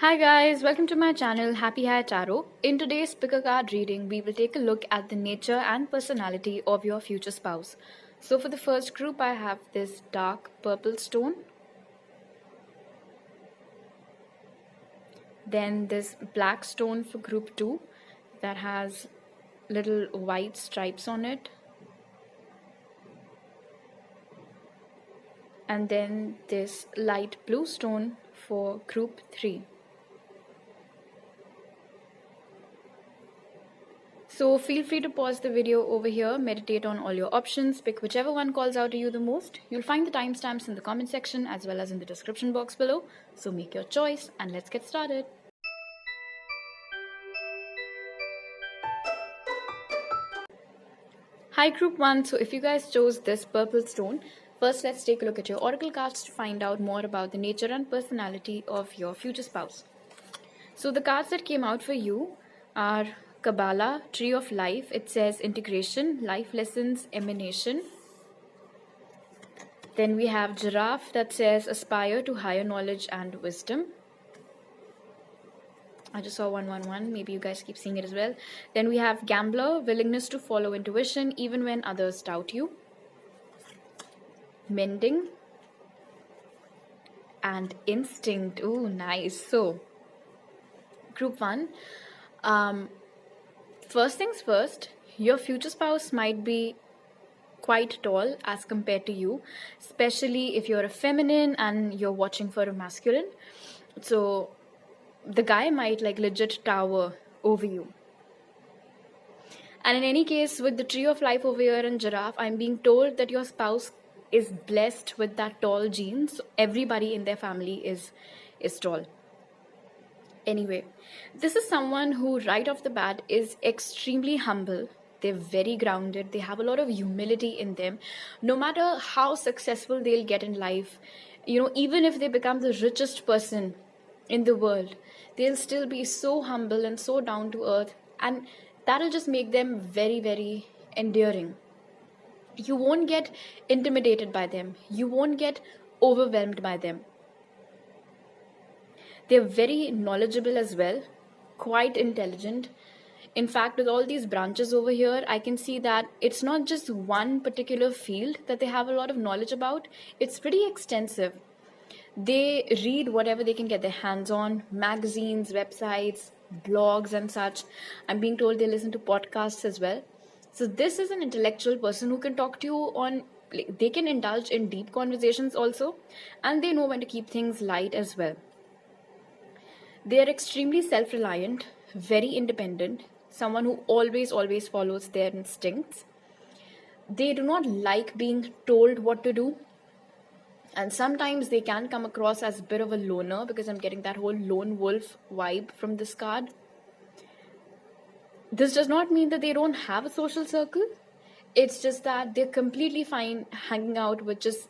Hi guys, welcome to my channel Happy Hair Tarot. In today's pick a card reading, we will take a look at the nature and personality of your future spouse. So for the first group, I have this dark purple stone. Then this black stone for group 2 that has little white stripes on it. And then this light blue stone for group 3. So feel free to pause the video over here, meditate on all your options, pick whichever one calls out to you the most. You'll find the timestamps in the comment section as well as in the description box below. So make your choice and let's get started. Hi group 1, so if you guys chose this purple stone, first let's take a look at your oracle cards to find out more about the nature and personality of your future spouse. So the cards that came out for you are Kabbalah, Tree of Life. It says integration, life lessons, emanation. Then we have Giraffe that says aspire to higher knowledge and wisdom. I just saw 111, maybe you guys keep seeing it as well. Then we have Gambler, willingness to follow intuition even when others doubt you. Mending. And Instinct. Ooh, nice. So, group 1. First things first, your future spouse might be quite tall as compared to you, especially if you're a feminine and you're watching for a masculine. So the guy might like legit tower over you. And in any case, with the Tree of Life over here and Giraffe, I'm being told that your spouse is blessed with that tall gene. So everybody in their family is tall. Anyway, this is someone who right off the bat is extremely humble. They're very grounded. They have a lot of humility in them. No matter how successful they'll get in life, even if they become the richest person in the world, they'll still be so humble and so down to earth. And that'll just make them very, very endearing. You won't get intimidated by them. You won't get overwhelmed by them. They're very knowledgeable as well, quite intelligent. In fact, with all these branches over here, I can see that it's not just one particular field that they have a lot of knowledge about. It's pretty extensive. They read whatever they can get their hands on, magazines, websites, blogs and such. I'm being told they listen to podcasts as well. So this is an intellectual person who can talk to you on, they can indulge in deep conversations also, and they know when to keep things light as well. They are extremely self-reliant, very independent, someone who always follows their instincts. They do not like being told what to do. And sometimes they can come across as a bit of a loner because I'm getting that whole lone wolf vibe from this card. This does not mean that they don't have a social circle. It's just that they're completely fine hanging out with just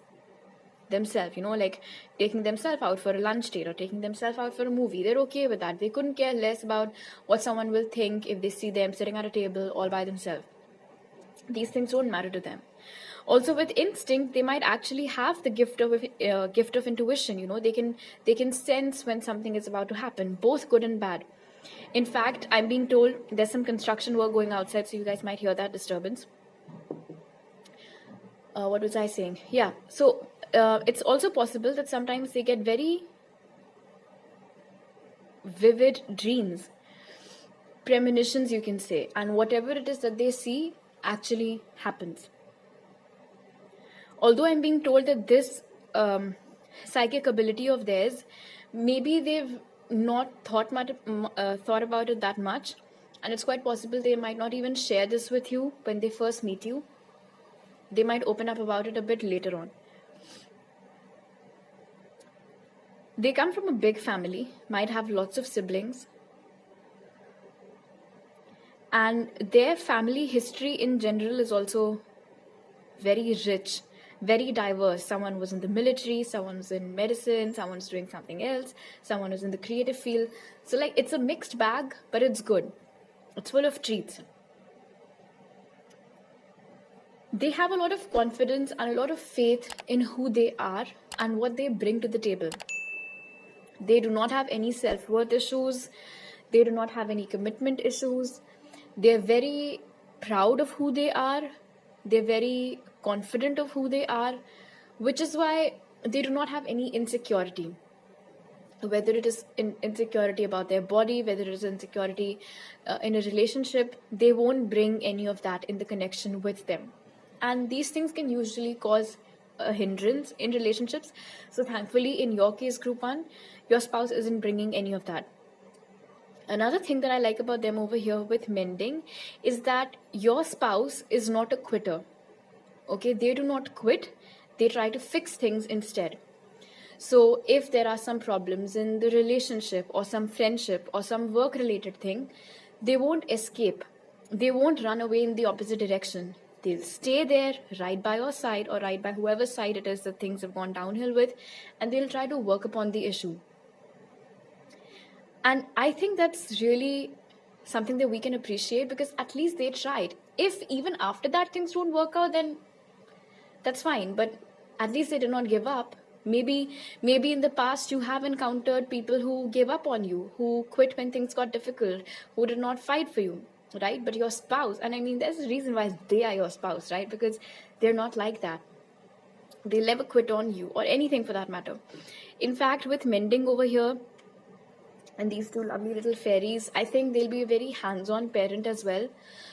themselves, like taking themselves out for a lunch date or taking themselves out for a movie. They're okay with that. They couldn't care less about what someone will think if they see them sitting at a table all by themselves. These things don't matter to them. Also with instinct, they might actually have the gift of intuition. They can sense when something is about to happen, both good and bad. In fact, I'm being told there's some construction work going outside, so you guys might hear that disturbance. What was I saying? Yeah, so it's also possible that sometimes they get very vivid dreams, premonitions you can say, and whatever it is that they see actually happens. Although I'm being told that this psychic ability of theirs, maybe they've not thought about it that much, and it's quite possible they might not even share this with you when they first meet you. They might open up about it a bit later on. They come from a big family, might have lots of siblings, and their family history in general is also very rich, very diverse. Someone was in the military, someone was in medicine, someone was doing something else, someone was in the creative field. So it's a mixed bag, but it's good. It's full of treats. They have a lot of confidence and a lot of faith in who they are and what they bring to the table. They do not have any self-worth issues. They do not have any commitment issues. They're very proud of who they are. They're very confident of who they are, which is why they do not have any insecurity. Whether it is insecurity about their body, whether it is insecurity in a relationship, they won't bring any of that in the connection with them. And these things can usually cause a hindrance in relationships. So thankfully, in your case, group 1, your spouse isn't bringing any of that. Another thing that I like about them over here with mending is that your spouse is not a quitter. Okay, they do not quit. They try to fix things instead. So if there are some problems in the relationship or some friendship or some work related thing, they won't escape. They won't run away in the opposite direction. They'll stay there right by your side or right by whoever's side it is that things have gone downhill with, and they'll try to work upon the issue. And I think that's really something that we can appreciate, because at least they tried. If even after that things don't work out, then that's fine. But at least they did not give up. Maybe in the past you have encountered people who gave up on you, who quit when things got difficult, who did not fight for you, right? But your spouse, and I mean, there's a reason why they are your spouse, right? Because they're not like that. They'll never quit on you or anything for that matter. In fact, with mending over here, and these two lovely little fairies, I think they'll be a very hands-on parent as well.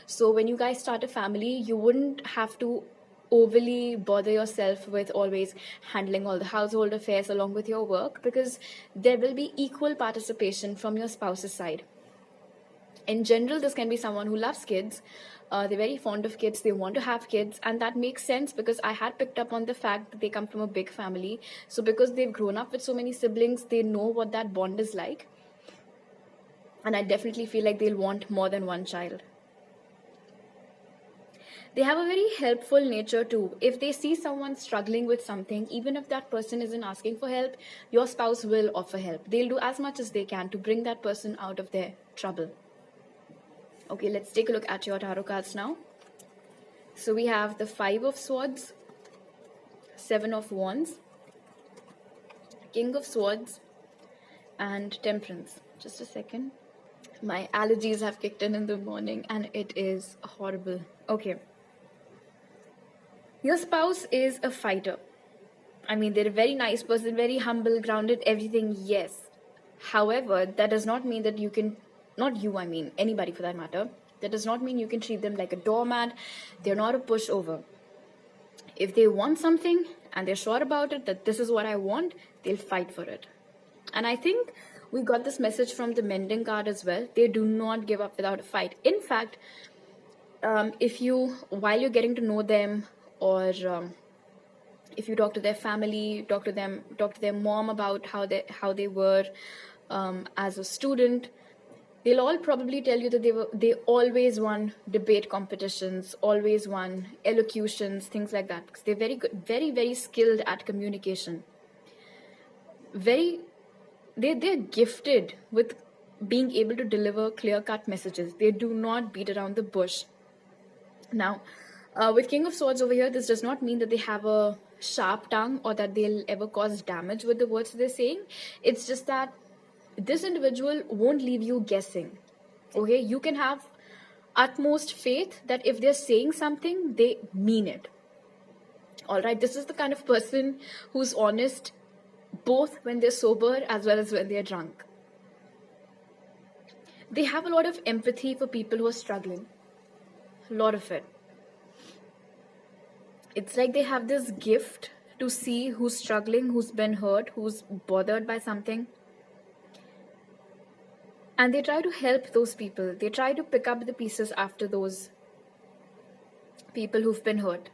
So when you guys start a family, you wouldn't have to overly bother yourself with always handling all the household affairs along with your work, because there will be equal participation from your spouse's side. In general, this can be someone who loves kids. They're very fond of kids. They want to have kids. And that makes sense, because I had picked up on the fact that they come from a big family. So because they've grown up with so many siblings, they know what that bond is like. And I definitely feel like they'll want more than one child. They have a very helpful nature too. If they see someone struggling with something, even if that person isn't asking for help, your spouse will offer help. They'll do as much as they can to bring that person out of their trouble. Okay, let's take a look at your tarot cards now. So we have the 5 of Swords, 7 of Wands, King of Swords, and Temperance. Just a second. My allergies have kicked in the morning and it is horrible. Okay. Your spouse is a fighter. I mean, they're a very nice person, very humble, grounded, everything, yes. However, that does not mean that you can, not you, I mean, anybody for that matter, that does not mean you can treat them like a doormat. They're not a pushover. If they want something and they're sure about it, that this is what I want, they'll fight for it. And I think we got this message from the mending card as well. They do not give up without a fight. In fact, if you, while you're getting to know them, or if you talk to their family, talk to their mom about how they were as a student, they'll all probably tell you that they always won debate competitions, always won elocutions, things like that, because they're very good, very, very skilled at communication. They're gifted with being able to deliver clear-cut messages. They do not beat around the bush. Now, with King of Swords over here, this does not mean that they have a sharp tongue or that they'll ever cause damage with the words they're saying. It's just that this individual won't leave you guessing. Okay, you can have utmost faith that if they're saying something, they mean it. All right, this is the kind of person who's honest both when they're sober as well as when they're drunk. They have a lot of empathy for people who are struggling. A lot of it. It's like they have this gift to see who's struggling, who's been hurt, who's bothered by something. And they try to help those people. They try to pick up the pieces after those people who've been hurt.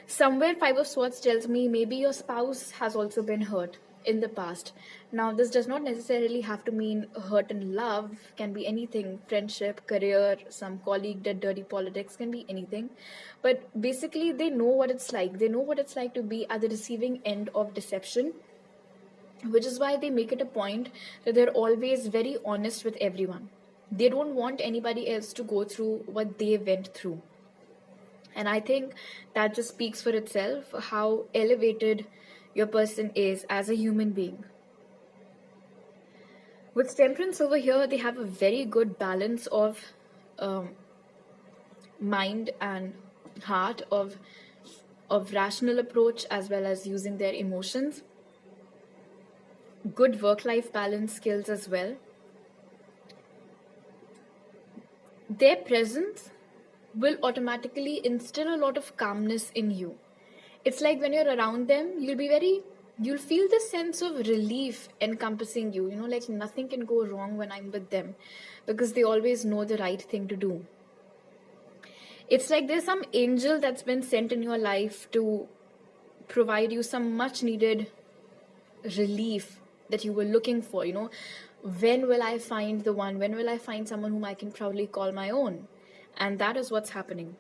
Somewhere 5 of Swords tells me maybe your spouse has also been hurt in the past. Now, this does not necessarily have to mean hurt in love. Can be anything. Friendship, career, some colleague did dirty politics, can be anything. But basically, they know what it's like. They know what it's like to be at the receiving end of deception, which is why they make it a point that they're always very honest with everyone. They don't want anybody else to go through what they went through. And I think that just speaks for itself, how elevated your person is as a human being. With Temperance over here, they have a very good balance of mind and heart, of rational approach, as well as using their emotions. Good work-life balance skills as well. Their presence will automatically instill a lot of calmness in you. It's like when you're around them, you'll feel this sense of relief encompassing you. Like nothing can go wrong when I'm with them, because they always know the right thing to do. It's like there's some angel that's been sent in your life to provide you some much needed relief that you were looking for. When will I find the one? When will I find someone whom I can proudly call my own? And that is what's happening.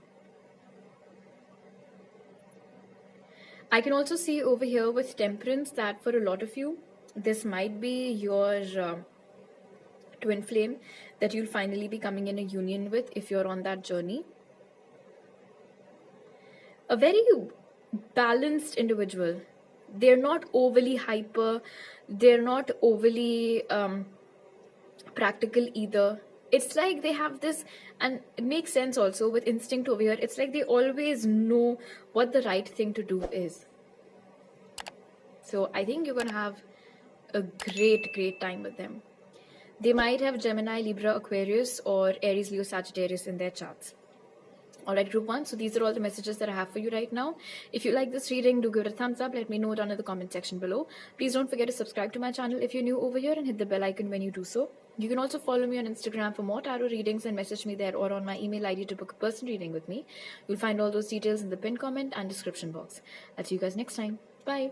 I can also see over here with Temperance that for a lot of you, this might be your twin flame that you'll finally be coming in a union with if you're on that journey. A very balanced individual. They're not overly hyper. They're not overly practical either. It's like they have this, and it makes sense also with instinct over here. It's like they always know what the right thing to do is. So I think you're going to have a great time with them. They might have Gemini, Libra, Aquarius, or Aries, Leo, Sagittarius in their charts. Alright, group 1, so these are all the messages that I have for you right now. If you like this reading, do give it a thumbs up. Let me know down in the comment section below. Please don't forget to subscribe to my channel if you're new over here, and hit the bell icon when you do so. You can also follow me on Instagram for more tarot readings and message me there, or on my email ID to book a personal reading with me. You'll find all those details in the pinned comment and description box. I'll see you guys next time. Bye.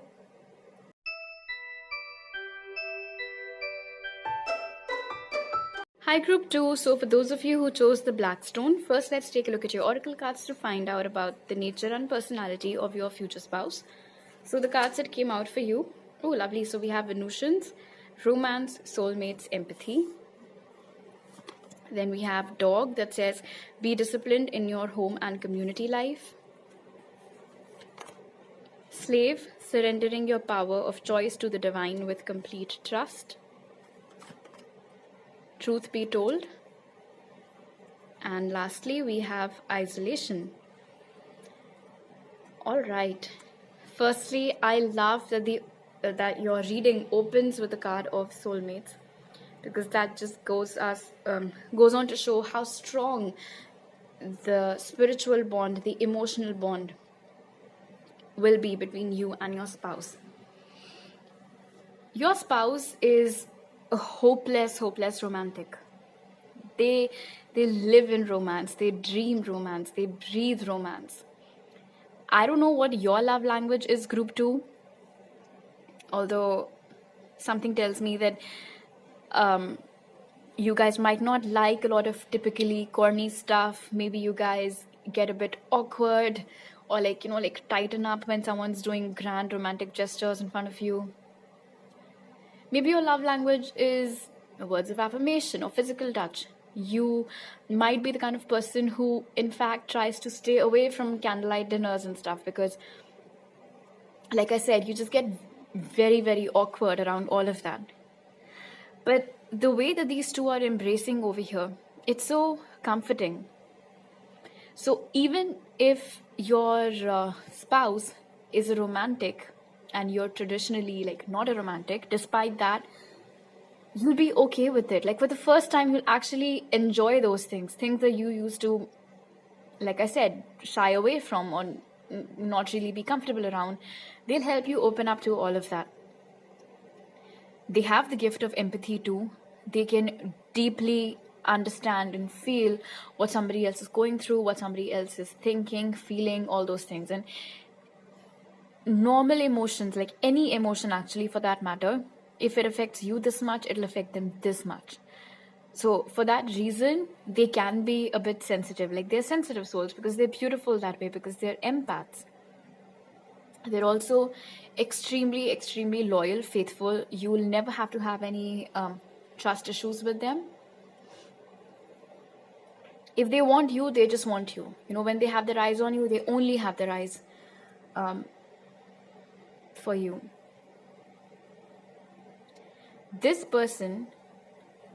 Hi group 2, so for those of you who chose the black stone, first let's take a look at your oracle cards to find out about the nature and personality of your future spouse. So the cards that came out for you, oh lovely, so we have Venusians, romance, soulmates, empathy. Then we have dog that says be disciplined in your home and community life. Slave, surrendering your power of choice to the divine with complete trust. Truth be told. And lastly, we have isolation. All right. Firstly, I love that your reading opens with the card of soulmates, because that just goes on to show how strong the spiritual bond, the emotional bond will be between you and your spouse. Your spouse is a hopeless romantic. They live in romance, they dream romance, they breathe romance. I don't know what your love language is, group 2, although something tells me that you guys might not like a lot of typically corny stuff. Maybe you guys get a bit awkward, or like tighten up when someone's doing grand romantic gestures in front of you. Maybe your love language is words of affirmation or physical touch. You might be the kind of person who, in fact, tries to stay away from candlelight dinners and stuff, because, like I said, you just get very awkward around all of that. But the way that these two are embracing over here, it's so comforting. So even if your spouse is a romantic, and you're traditionally not a romantic, despite that, you'll be okay with it. Like for the first time, you'll actually enjoy those things that you used to, like I said, shy away from or not really be comfortable around. They'll help you open up to all of that. They have the gift of empathy too. They can deeply understand and feel what somebody else is going through, what somebody else is thinking, feeling, all those things. And normal emotions, like any emotion actually for that matter, if it affects you this much, it'll affect them this much. So for that reason, they can be a bit sensitive. Like they're sensitive souls because they're beautiful that way, because they're empaths. They're also extremely loyal, faithful. You will never have to have any trust issues with them. If they want you, they just want you. When they have their eyes on you, they only have their eyes for you. This person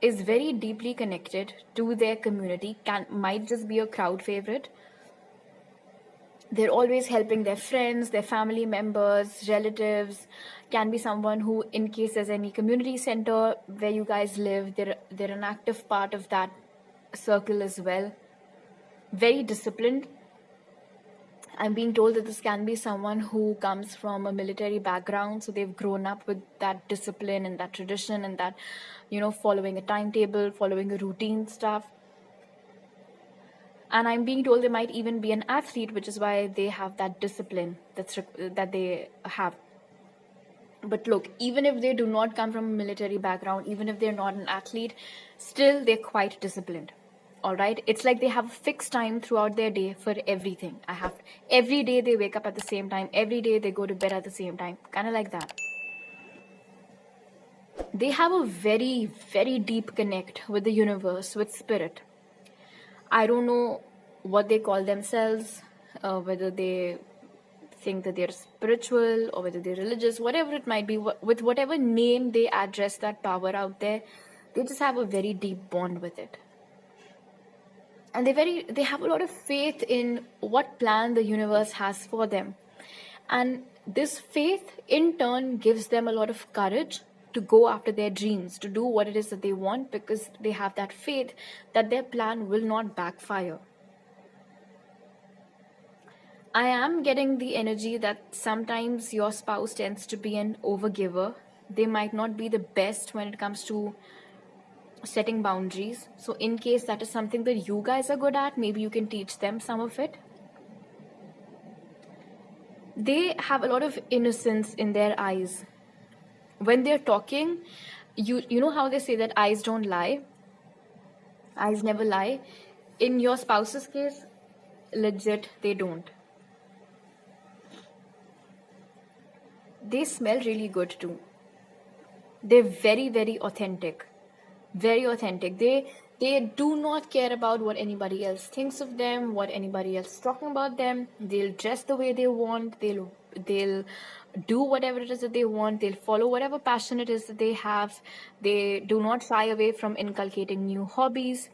is very deeply connected to their community, might just be a crowd favorite. They're always helping their friends, their family members, relatives. Can be someone who, in case there's any community center where you guys live, they're an active part of that circle as well. Very disciplined. I'm being told that this can be someone who comes from a military background, so they've grown up with that discipline and that tradition and that, following a timetable, following a routine stuff. And I'm being told they might even be an athlete, which is why they have that discipline that they have. But look, even if they do not come from a military background, even if they're not an athlete, still they're quite disciplined. All right, it's like they have a fixed time throughout their day for everything. Every day they wake up at the same time, every day they go to bed at the same time, kind of like that. They have a very, very deep connect with the universe, with spirit. I don't know what they call themselves, whether they think that they're spiritual or whether they're religious, whatever it might be, with whatever name they address that power out there, they just have a very deep bond with it. And they have a lot of faith in what plan the universe has for them. And this faith in turn gives them a lot of courage to go after their dreams, to do what it is that they want, because they have that faith that their plan will not backfire. I am getting the energy that sometimes your spouse tends to be an overgiver. They might not be the best when it comes to setting boundaries. So in case that is something that you guys are good at, maybe you can teach them some of it. They have a lot of innocence in their eyes. When they're talking, you know how they say that eyes don't lie? Eyes never lie. In your spouse's case, legit, they don't. They smell really good too. They're very, very authentic. Very authentic. They do not care about what anybody else thinks of them, what anybody else is talking about them. They'll dress the way they want. They'll do whatever it is that they want. They'll follow whatever passion it is that they have. They do not shy away from inculcating new hobbies.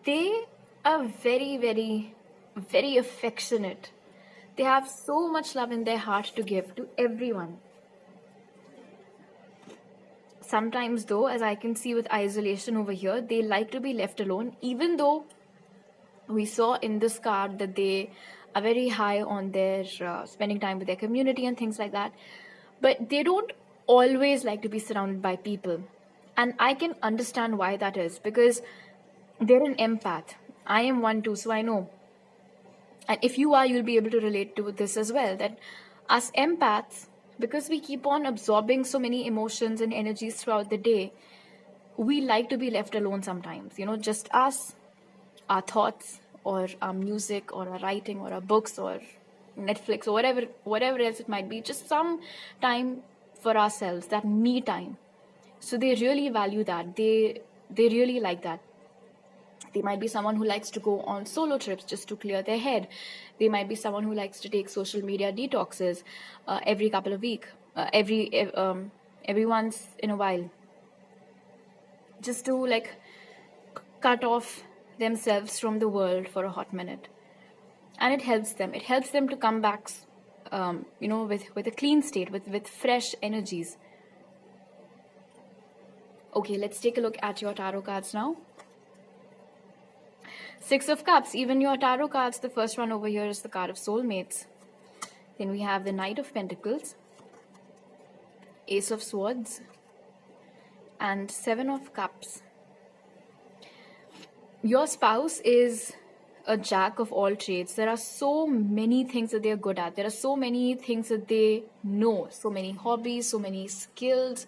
They are very, very, very affectionate. They have so much love in their heart to give to everyone. Sometimes though, as I can see with isolation over here, they like to be left alone, even though we saw in this card that they are very high on their spending time with their community and things like that. But they don't always like to be surrounded by people. And I can understand why that is, because they're an empath. I am one too, so I know. And if you are, you'll be able to relate to this as well, that us empaths, because we keep on absorbing so many emotions and energies throughout the day, we like to be left alone sometimes, just us, our thoughts, or our music, or our writing, or our books, or Netflix, or whatever else it might be, just some time for ourselves, that me time. So they really value that. They really like that. They might be someone who likes to go on solo trips just to clear their head. They might be someone who likes to take social media detoxes every couple of weeks, every once in a while, just to cut off themselves from the world for a hot minute. And it helps them. It helps them to come back, with a clean state, with fresh energies. Okay, let's take a look at your tarot cards now. Six of Cups. Even your tarot cards, the first one over here is the card of soulmates. Then we have the Knight of Pentacles, Ace of Swords, and Seven of Cups. Your spouse is a jack of all trades. There are so many things that they're good at. There are so many things that they know. So many hobbies, so many skills,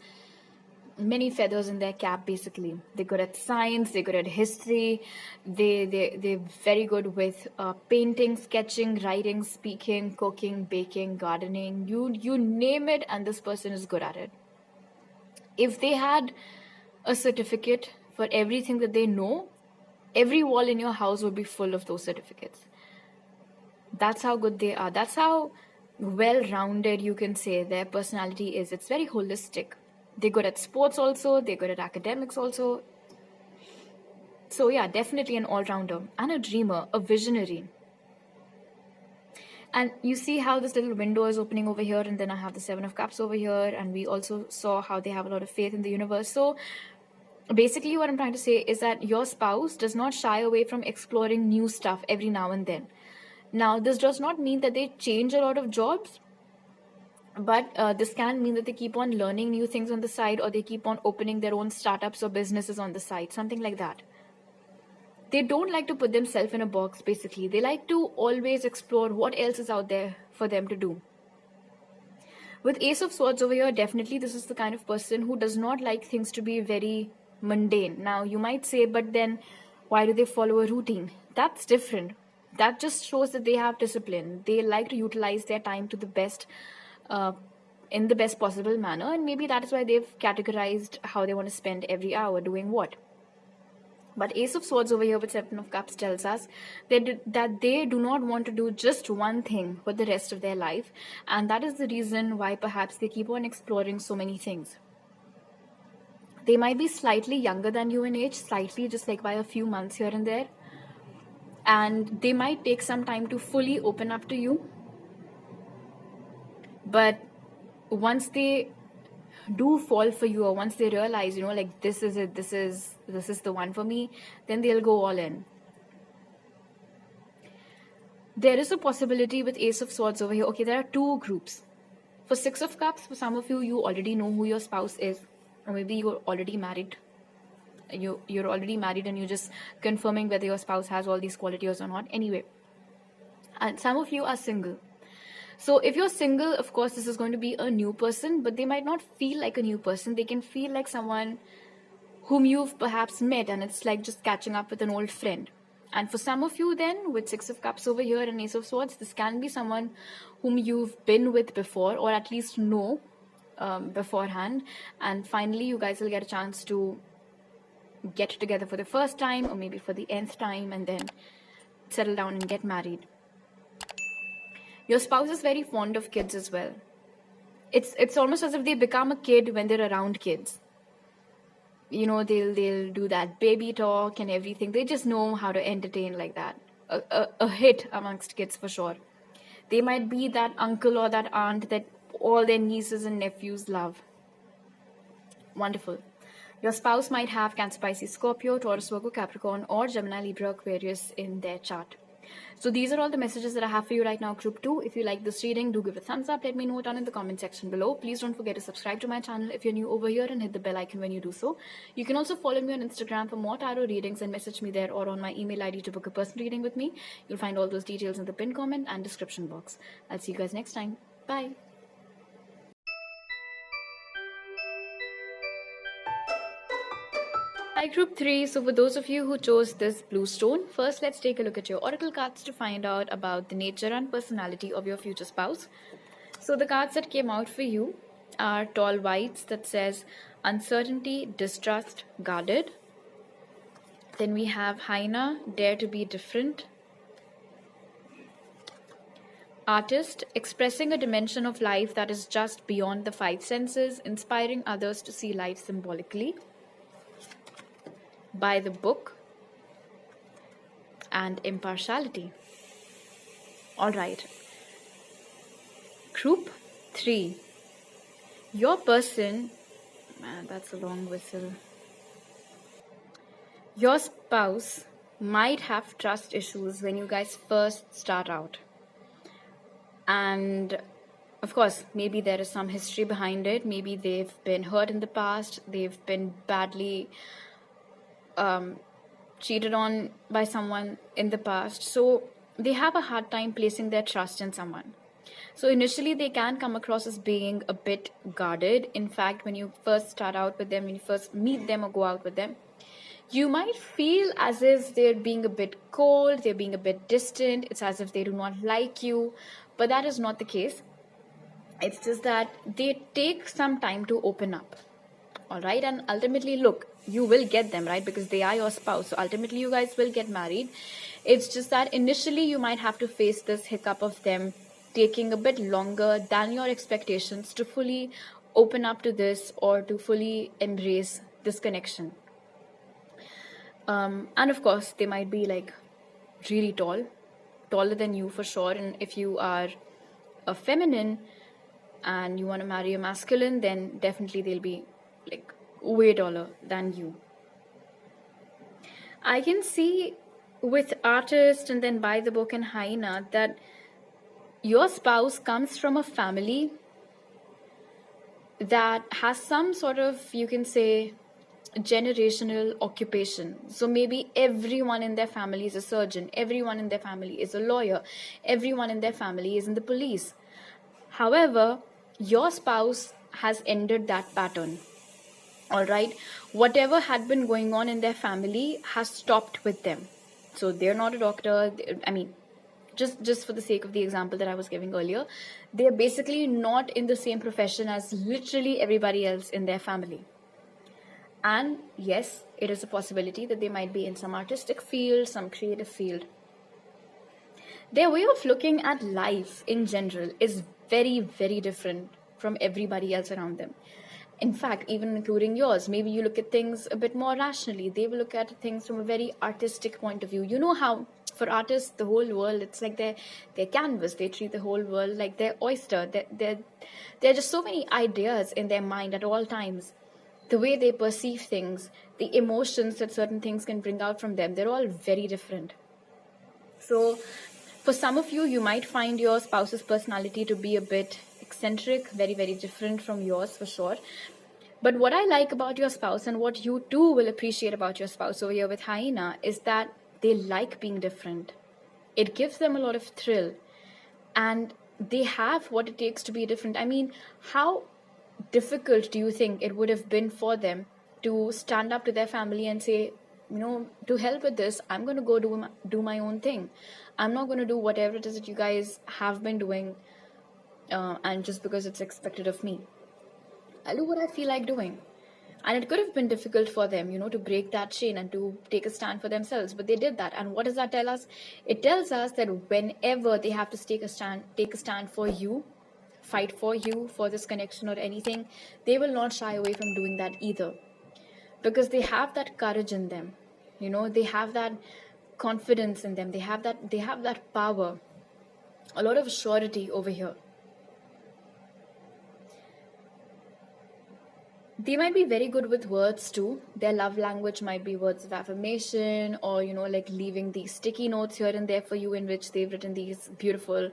many feathers in their cap, basically. They're good at science, they're good at history, they're very good with painting, sketching, writing, speaking, cooking, baking, gardening. You name it, and this person is good at it. If they had a certificate for everything that they know, every wall in your house would be full of those certificates. That's how good they are. That's how well-rounded, you can say, their personality is. It's very holistic. They're good at sports also. They're good at academics also. So yeah, definitely an all-rounder and a dreamer, a visionary. And you see how this little window is opening over here, and then I have the Seven of Cups over here, and we also saw how they have a lot of faith in the universe. So basically what I'm trying to say is that your spouse does not shy away from exploring new stuff every now and then. Now, this does not mean that they change a lot of jobs, but this can mean that they keep on learning new things on the side, or they keep on opening their own startups or businesses on the side, something like that. They don't like to put themselves in a box, basically. They like to always explore what else is out there for them to do. With Ace of Swords over here, definitely this is the kind of person who does not like things to be very mundane. Now, you might say, but then why do they follow a routine? That's different. That just shows that they have discipline. They like to utilize their time to the best, in the best possible manner. And maybe that is why they've categorized how they want to spend every hour doing what. But Ace of Swords over here with Seven of Cups tells us that they do not want to do just one thing for the rest of their life. And that is the reason why perhaps they keep on exploring so many things. They might be slightly younger than you in age, slightly, just like by a few months here and there. And they might take some time to fully open up to you. But once they do fall for you, or once they realize, like this is it, this is the one for me, then they'll go all in. There is a possibility with Ace of Swords over here. Okay, there are two groups. For Six of Cups, for some of you, you already know who your spouse is, or maybe you're already married. You're already married and you're just confirming whether your spouse has all these qualities or not. Anyway, and some of you are single. So if you're single, of course, this is going to be a new person, but they might not feel like a new person. They can feel like someone whom you've perhaps met, and it's like just catching up with an old friend. And for some of you then, with Six of Cups over here and Ace of Swords, this can be someone whom you've been with before, or at least know beforehand. And finally, you guys will get a chance to get together for the first time, or maybe for the nth time, and then settle down and get married. Your spouse is very fond of kids as well. It's almost as if they become a kid when they're around kids. They'll do that baby talk and everything. They just know how to entertain like that. A hit amongst kids for sure. They might be that uncle or that aunt that all their nieces and nephews love. Wonderful. Your spouse might have Cancer, Pisces, Scorpio, Taurus, Virgo, Capricorn, or Gemini, Libra, Aquarius in their chart. So these are all the messages that I have for you right now, group 2. If you like this reading, do give it a thumbs up. Let me know down in the comment section below. Please don't forget to subscribe to my channel if you're new over here, and hit the bell icon when you do so. You can also follow me on Instagram for more tarot readings and message me there, or on my email ID to book a personal reading with me. You'll find all those details in the pinned comment and description box. I'll see you guys next time. Bye. Hi group 3, so for those of you who chose this blue stone, first let's take a look at your oracle cards to find out about the nature and personality of your future spouse. So the cards that came out for you are tall whites that says uncertainty, distrust, guarded. Then we have hyena, dare to be different. Artist, expressing a dimension of life that is just beyond the 5 senses, inspiring others to see life symbolically. By the book, and impartiality. All right. Group 3. Your person, man, that's a long whistle. Your spouse might have trust issues when you guys first start out. And of course, maybe there is some history behind it. Maybe they've been hurt in the past. They've been badly cheated on by someone in the past, so they have a hard time placing their trust in someone. So initially they can come across as being a bit guarded. In fact, when you first start out with them, when you first meet them or go out with them, you might feel as if they're being a bit cold, they're being a bit distant, it's as if they do not like you, but that is not the case. It's just that they take some time to open up. All right, and ultimately, look, you will get them, right? Because they are your spouse. So ultimately, you guys will get married. It's just that initially, you might have to face this hiccup of them taking a bit longer than your expectations to fully open up to this or to fully embrace this connection. And of course, they might be like really taller than you for sure. And if you are a feminine and you want to marry a masculine, then definitely they'll be like way taller than you. I can see with artist and then by the book and hyena that your spouse comes from a family that has some sort of, you can say, generational occupation. So maybe everyone in their family is a surgeon, everyone in their family is a lawyer, everyone in their family is in the police. However, your spouse has ended that pattern. All right, whatever had been going on in their family has stopped with them. So they're not a doctor. I mean, just for the sake of the example that I was giving earlier, they're basically not in the same profession as literally everybody else in their family. And yes, it is a possibility that they might be in some artistic field, some creative field. Their way of looking at life in general is very, very different from everybody else around them. In fact, even including yours, maybe you look at things a bit more rationally. They will look at things from a very artistic point of view. You know how for artists, the whole world, it's like their canvas. They treat the whole world like their oyster. There are just so many ideas in their mind at all times. The way they perceive things, the emotions that certain things can bring out from them, they're all very different. So for some of you, you might find your spouse's personality to be a bit eccentric, very, very different from yours for sure. But what I like about your spouse and what you too will appreciate about your spouse over here with hyena is that they like being different. It gives them a lot of thrill and they have what it takes to be different. I mean, how difficult do you think it would have been for them to stand up to their family and say, you know, to help with this, I'm going to go do my own thing. I'm not going to do whatever it is that you guys have been doing and just because it's expected of me. I'll do what I feel like doing. And it could have been difficult for them, you know, to break that chain and to take a stand for themselves. But they did that. And what does that tell us? It tells us that whenever they have to take a stand for you, fight for you, for this connection or anything, they will not shy away from doing that either. Because they have that courage in them. You know, they have that confidence in them. They have that power. A lot of surety over here. They might be very good with words too. Their love language might be words of affirmation or, you know, like leaving these sticky notes here and there for you in which they've written these beautiful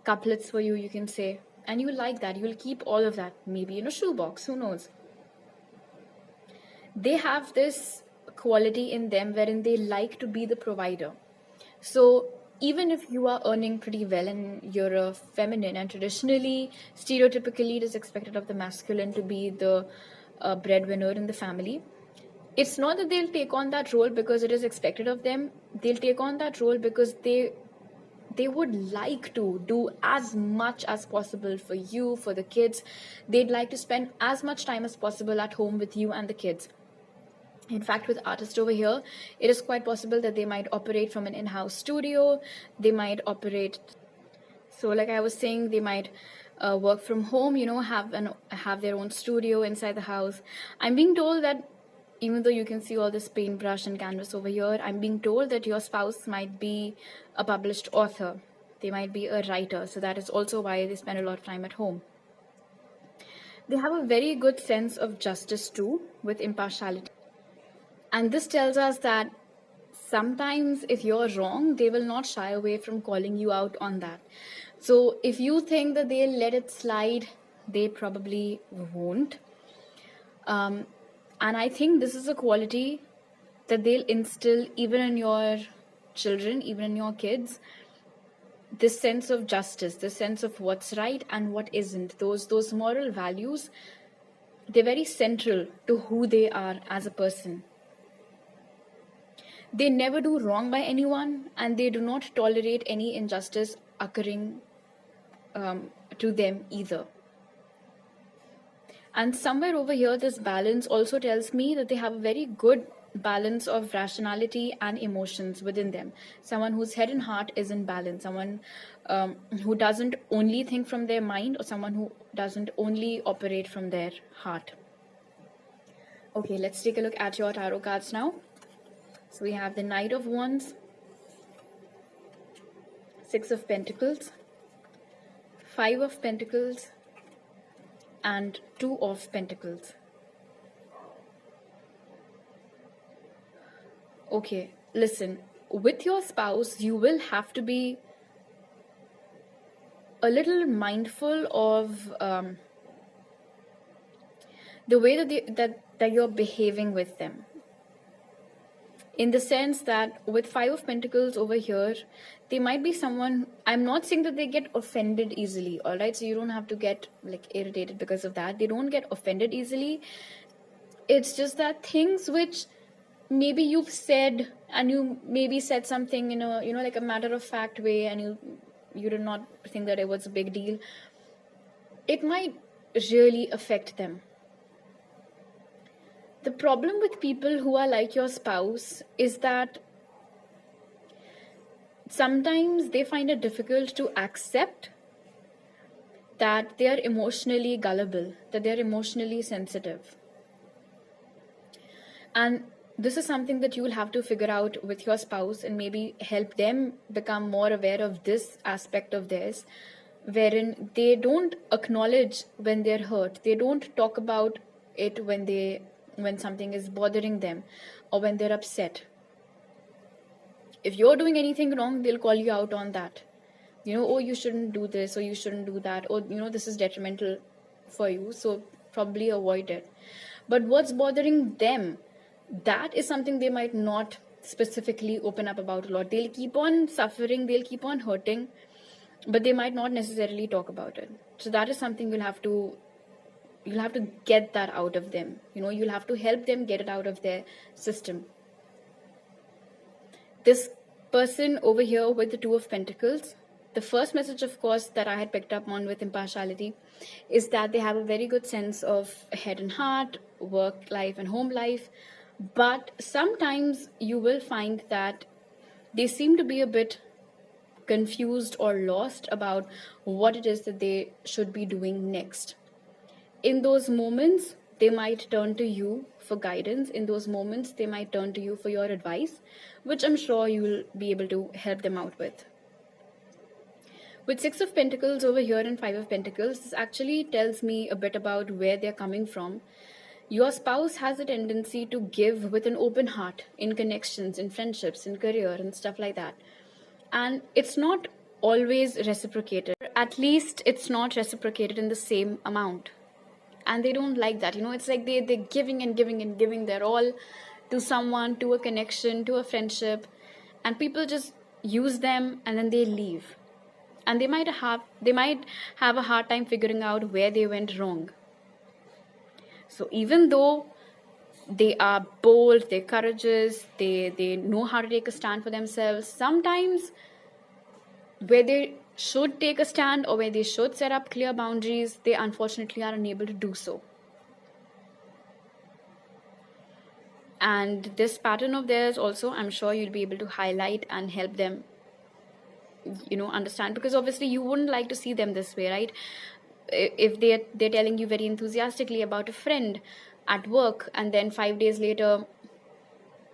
couplets for you, you can say. And you will like that. You will keep all of that maybe in a shoebox. Who knows? They have this quality in them wherein they like to be the provider. So even if you are earning pretty well and you're a feminine, and traditionally, stereotypically, it is expected of the masculine to be the breadwinner in the family, it's not that they'll take on that role because it is expected of them. They'll take on that role because they would like to do as much as possible for you, for the kids. They'd like to spend as much time as possible at home with you and the kids. In fact, with artists over here, it is quite possible that they might operate from an in-house studio. They might operate, so like I was saying, they might work from home, you know, have their own studio inside the house. I'm being told that even though you can see all this paintbrush and canvas over here, I'm being told that your spouse might be a published author. They might be a writer. So that is also why they spend a lot of time at home. They have a very good sense of justice too, with impartiality. And this tells us that sometimes if you're wrong, they will not shy away from calling you out on that. So if you think that they'll let it slide, they probably won't. And I think this is a quality that they'll instill even in your children, even in your kids. This sense of justice, this sense of what's right and what isn't. Those moral values, they're very central to who they are as a person. They never do wrong by anyone, and they do not tolerate any injustice occurring to them either. And somewhere over here, this balance also tells me that they have a very good balance of rationality and emotions within them. Someone whose head and heart is in balance. Someone who doesn't only think from their mind, or someone who doesn't only operate from their heart. Okay, let's take a look at your tarot cards now. So we have the Knight of Wands, Six of Pentacles, Five of Pentacles, and Two of Pentacles. Okay, listen, with your spouse, you will have to be a little mindful of the way that you're behaving with them. In the sense that with Five of Pentacles over here, they might be someone, I'm not saying that they get offended easily, all right? So you don't have to get like irritated because of that. They don't get offended easily. It's just that things which maybe you've said, and you maybe said something in a, like a matter of fact way, and you did not think that it was a big deal. It might really affect them. The problem with people who are like your spouse is that sometimes they find it difficult to accept that they are emotionally gullible, that they are emotionally sensitive. And this is something that you will have to figure out with your spouse, and maybe help them become more aware of this aspect of theirs, wherein they don't acknowledge when they're hurt. They don't talk about it when something is bothering them or when they're upset. If you're doing anything wrong, they'll call you out on that. Oh, you shouldn't do this, or you shouldn't do that, or this is detrimental for you, so probably avoid it. But what's bothering them, that is something they might not specifically open up about a lot. They'll keep on suffering, they'll keep on hurting, but they might not necessarily talk about it. So that is something you'll have to get that out of them. You'll have to help them get it out of their system. This person over here with the Two of Pentacles, the first message, of course, that I had picked up on with impartiality is that they have a very good sense of head and heart, work life and home life. But sometimes you will find that they seem to be a bit confused or lost about what it is that they should be doing next. In those moments, they might turn to you for guidance. In those moments, they might turn to you for your advice, which I'm sure you will be able to help them out with. With Six of Pentacles over here and Five of Pentacles, this actually tells me a bit about where they're coming from. Your spouse has a tendency to give with an open heart in connections, in friendships, in career and stuff like that. And it's not always reciprocated. At least it's not reciprocated in the same amount. And they don't like that. It's like they're giving and giving and giving their all to someone, to a connection, to a friendship. And people just use them and then they leave. And they might have a hard time figuring out where they went wrong. So even though they are bold, they're courageous, they know how to take a stand for themselves, sometimes where they should take a stand or where they should set up clear boundaries, they unfortunately are unable to do so. And this pattern of theirs also, I'm sure you'll be able to highlight and help them, understand, because obviously you wouldn't like to see them this way, right? If they're telling you very enthusiastically about a friend at work, and then 5 days later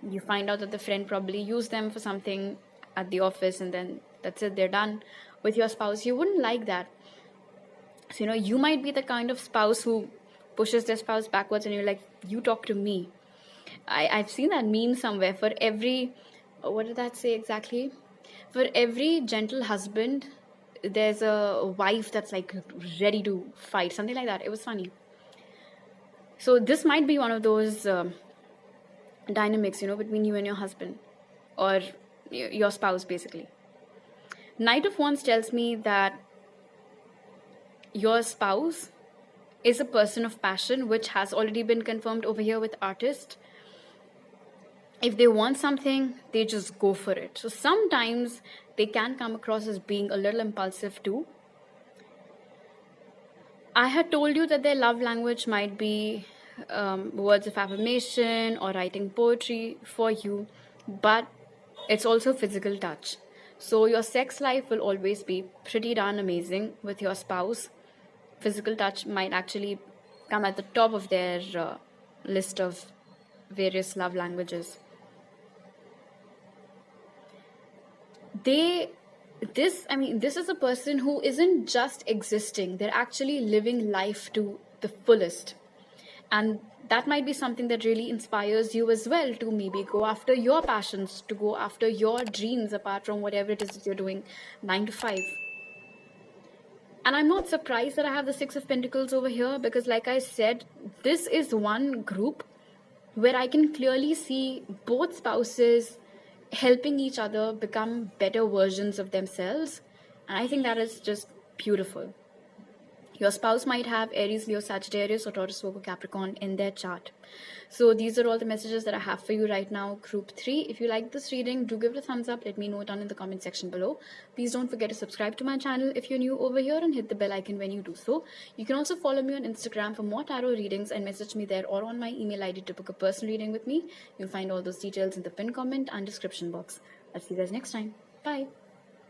you find out that the friend probably used them for something at the office, and then that's it, they're done. With your spouse, you wouldn't like that. So you might be the kind of spouse who pushes their spouse backwards, and you're like, you talk to me. I've seen that meme somewhere. For every, what did that say exactly? For every gentle husband, there's a wife that's like ready to fight, something like that. It was funny. So this might be one of those dynamics, between you and your husband, or your spouse, basically. Knight of Wands tells me that your spouse is a person of passion, which has already been confirmed over here with Artist. If they want something, they just go for it. So sometimes they can come across as being a little impulsive too. I had told you that their love language might be words of affirmation or writing poetry for you, but it's also physical touch. So your sex life will always be pretty darn amazing with your spouse. Physical touch might actually come at the top of their list of various love languages. This is a person who isn't just existing, they're actually living life to the fullest. And that might be something that really inspires you as well to maybe go after your passions, to go after your dreams apart from whatever it is that you're doing 9 to 5. And I'm not surprised that I have the Six of Pentacles over here, because like I said, this is one group where I can clearly see both spouses helping each other become better versions of themselves. And I think that is just beautiful. Your spouse might have Aries, Leo, Sagittarius, or Taurus, Virgo, Capricorn in their chart. So these are all the messages that I have for you right now, Group 3. If you like this reading, do give it a thumbs up. Let me know down in the comment section below. Please don't forget to subscribe to my channel if you're new over here, and hit the bell icon when you do so. You can also follow me on Instagram for more tarot readings and message me there, or on my email ID to book a personal reading with me. You'll find all those details in the pinned comment and description box. I'll see you guys next time. Bye.